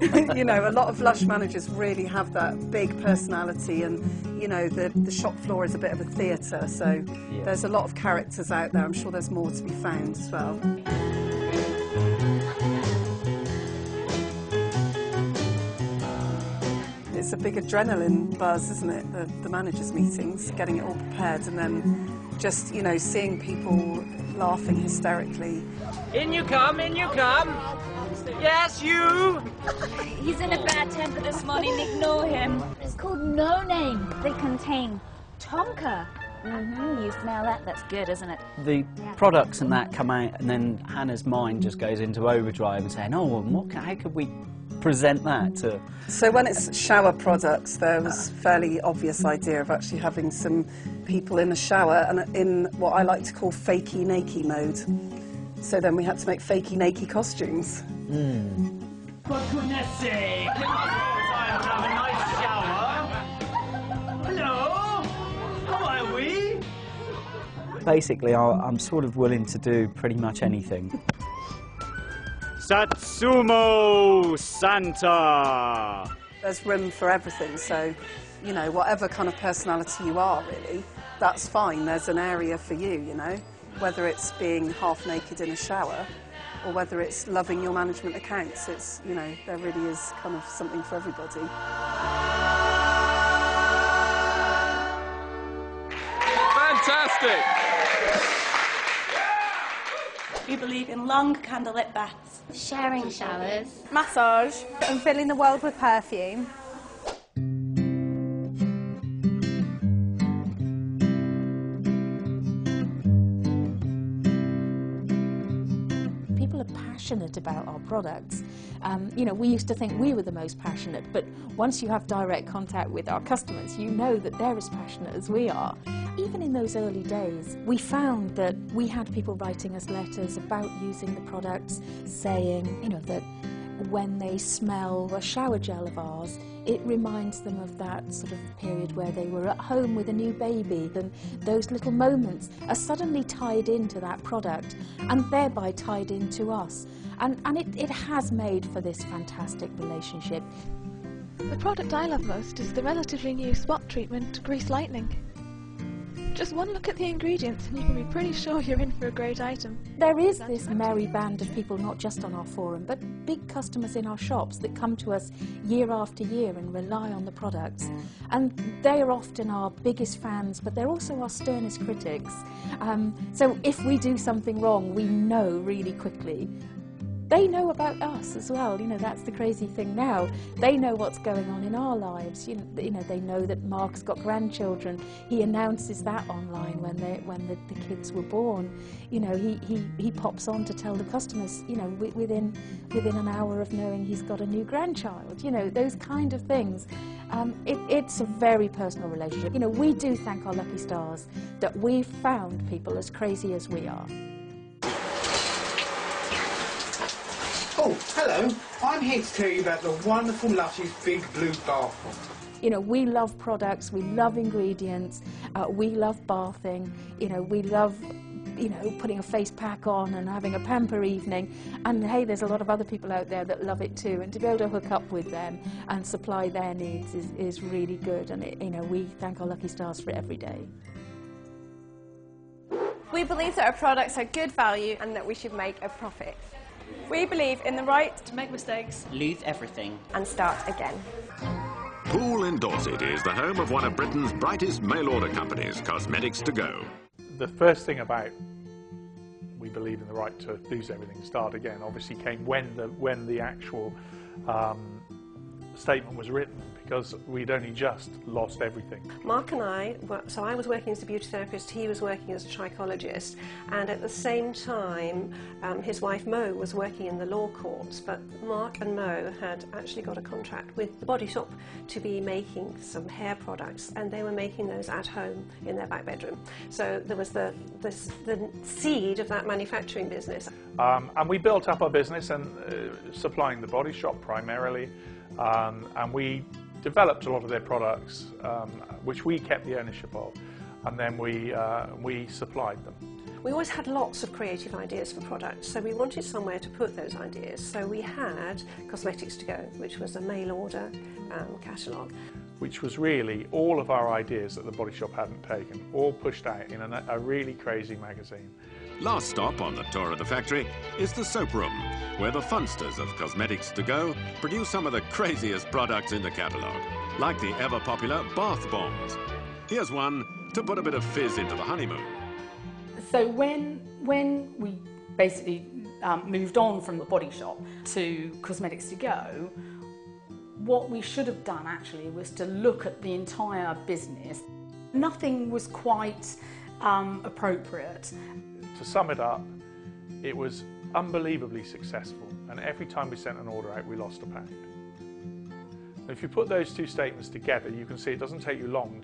You know, a lot of Lush managers really have that big personality, and you know, the shop floor is a bit of a theatre, so there's a lot of characters out there. I'm sure there's more to be found as well. It's a big adrenaline buzz, isn't it? The managers' meetings, getting it all prepared, and then just, you know, seeing people laughing hysterically. In you come, in you come. Yes, you. He's in a bad temper this morning, ignore him. It's called No Name. They contain tonka. You smell that? That's good, isn't it? The products and that come out, and then Hannah's mind just goes into overdrive and saying, oh, how could we present that to... So when it's shower products, there was a fairly obvious idea of actually having some people in the shower and in what I like to call fakey naked mode. So then we had to make fakey naked costumes. For goodness sake! I'll have a nice shower. Hello? How are we? Basically, I'm sort of willing to do pretty much anything. Satsumo Santa! There's room for everything, so, you know, whatever kind of personality you are, really, that's fine. There's an area for you, you know, whether it's being half naked in a shower or whether it's loving your management accounts. It's, you know, there really is kind of something for everybody. Fantastic! We believe in long candlelit baths, Sharing showers. massage, and filling the world with perfume. People are passionate about our products. You know, we used to think we were the most passionate, but once you have direct contact with our customers, you know that they're as passionate as we are. Even in those early days, we found that we had people writing us letters about using the products, saying, you know, that when they smell a shower gel of ours, it reminds them of that sort of period where they were at home with a new baby, and those little moments are suddenly tied into that product and thereby tied into us. And it has made for this fantastic relationship. The product I love most is the relatively new spot treatment, Grease Lightning. Just one look at the ingredients and you can be pretty sure you're in for a great item. There is this merry band of people, not just on our forum, but big customers in our shops that come to us year after year and rely on the products. And they are often our biggest fans, but they're also our sternest critics. So if we do something wrong, we know really quickly. They know about us as well, you know, that's the crazy thing now. They know what's going on in our lives. You know, they know that Mark's got grandchildren. He announces that online when the kids were born. You know, he pops on to tell the customers, you know, within an hour of knowing he's got a new grandchild. You know, those kind of things. It's a very personal relationship. You know, we do thank our lucky stars that we've found people as crazy as we are. Oh, hello. I'm here to tell you about the wonderful Lush's Big Blue Bath Bomb. You know, we love products, we love ingredients, we love bathing, you know, we love, you know, putting a face pack on and having a pamper evening. And hey, there's a lot of other people out there that love it too, and to be able to hook up with them and supply their needs is really good. And, you know, we thank our lucky stars for it every day. We believe that our products are good value and that we should make a profit. We believe in the right to make mistakes, Lose everything. and start again. Poole in Dorset is the home of one of Britain's brightest mail-order companies, Cosmetics to Go. The first thing about we believe in the right to lose everything, start again, obviously came when the actual statement was written, because we'd only just lost everything. Mark and I, so I was working as a beauty therapist, he was working as a trichologist, and at the same time his wife Mo was working in the law courts, but Mark and Mo had actually got a contract with the Body Shop to be making some hair products, and they were making those at home in their back bedroom. So there was the seed of that manufacturing business. And we built up our business and supplying the Body Shop primarily, and we developed a lot of their products, which we kept the ownership of, and then we supplied them. We always had lots of creative ideas for products, so we wanted somewhere to put those ideas. So we had Cosmetics to Go, which was a mail order catalogue. Which was really all of our ideas that the Body Shop hadn't taken, all pushed out in a really crazy magazine. Last stop on the tour of the factory is the soap room, where the funsters of Cosmetics to Go produce some of the craziest products in the catalogue, like the ever-popular bath bombs. Here's one to put a bit of fizz into the honeymoon. So when we basically moved on from the Body Shop to Cosmetics to Go, what we should have done actually was to look at the entire business. Nothing was quite appropriate. To sum it up, it was unbelievably successful, and every time we sent an order out, we lost £1. And if you put those two statements together, you can see it doesn't take you long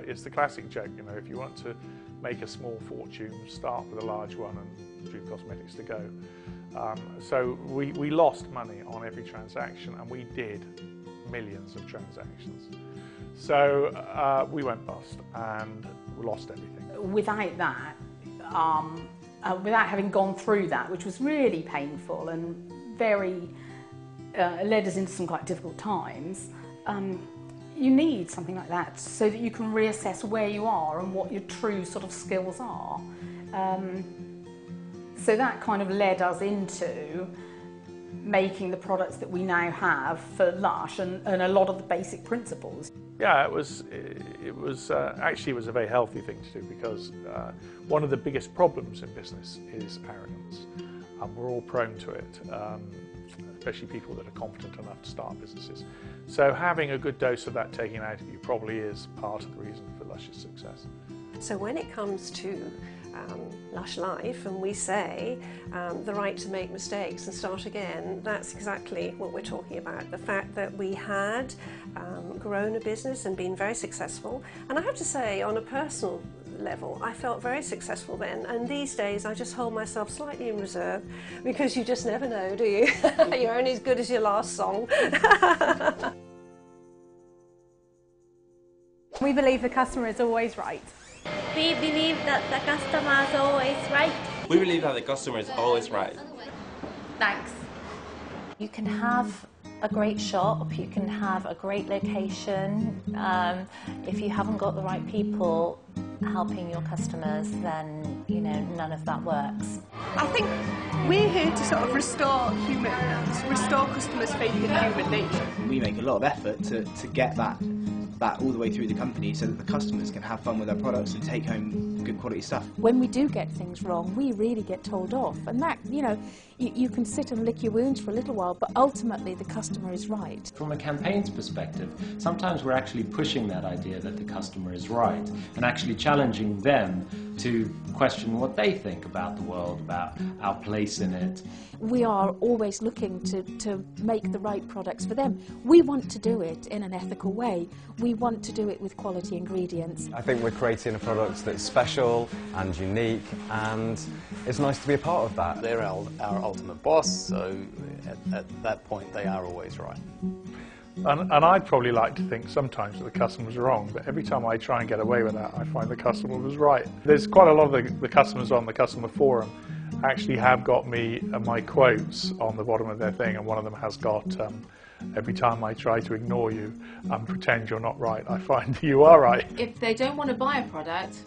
it's the classic joke, you know, if you want to make a small fortune, start with a large one and do Cosmetics to Go. So we lost money on every transaction, and we did millions of transactions. So we went bust and we lost everything. Without that, without having gone through that, which was really painful and very led us into some quite difficult times, you need something like that so that you can reassess where you are and what your true sort of skills are. So that kind of led us into making the products that we now have for Lush and a lot of the basic principles. Yeah, it was actually it was a very healthy thing to do, because one of the biggest problems in business is arrogance. We're all prone to it, especially people that are confident enough to start businesses. So having a good dose of that taken out of you probably is part of the reason for Lush's success. So when it comes to Lush Life, and we say the right to make mistakes and start again, that's exactly what we're talking about. The fact that we had grown a business and been very successful. And I have to say, on a personal level, I felt very successful then, and these days I just hold myself slightly in reserve, because you just never know, do you? You're only as good as your last song. We believe the customer is always right. We believe that the customer is always right. We believe that the customer is always right. Thanks. You can have a great shop, you can have a great location. If you haven't got the right people helping your customers, then none of that works. I think we're here to sort of restore customers' faith in human nature. We make a lot of effort to get that all the way through the company so that the customers can have fun with their products and take home good quality stuff. When we do get things wrong, we really get told off, and that, you can sit and lick your wounds for a little while, but ultimately the customer is right. From a campaign's perspective, sometimes we're actually pushing that idea that the customer is right and actually challenging them to question what they think about the world, about our place in it. We are always looking to make the right products for them. We want to do it in an ethical way. We want to do it with quality ingredients. I think we're creating a product that's special and unique, and it's nice to be a part of that. They're our ultimate boss, so at that point they are always right. And I'd probably like to think sometimes that the customer's wrong, but every time I try and get away with that, I find the customer was right. There's quite a lot of the customers on the customer forum actually have got me my quotes on the bottom of their thing, and one of them has got, every time I try to ignore you and pretend you're not right, I find you are right. If they don't want to buy a product,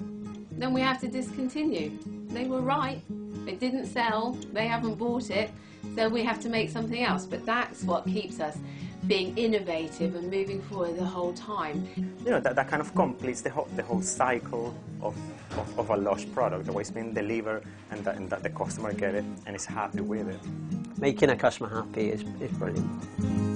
then we have to discontinue. They were right, it didn't sell, they haven't bought it, so we have to make something else. But that's what keeps us being innovative and moving forward the whole time. That kind of completes the whole cycle of a Lush product, the way it's been delivered, and that the customer get it and is happy with it. Making a customer happy is brilliant.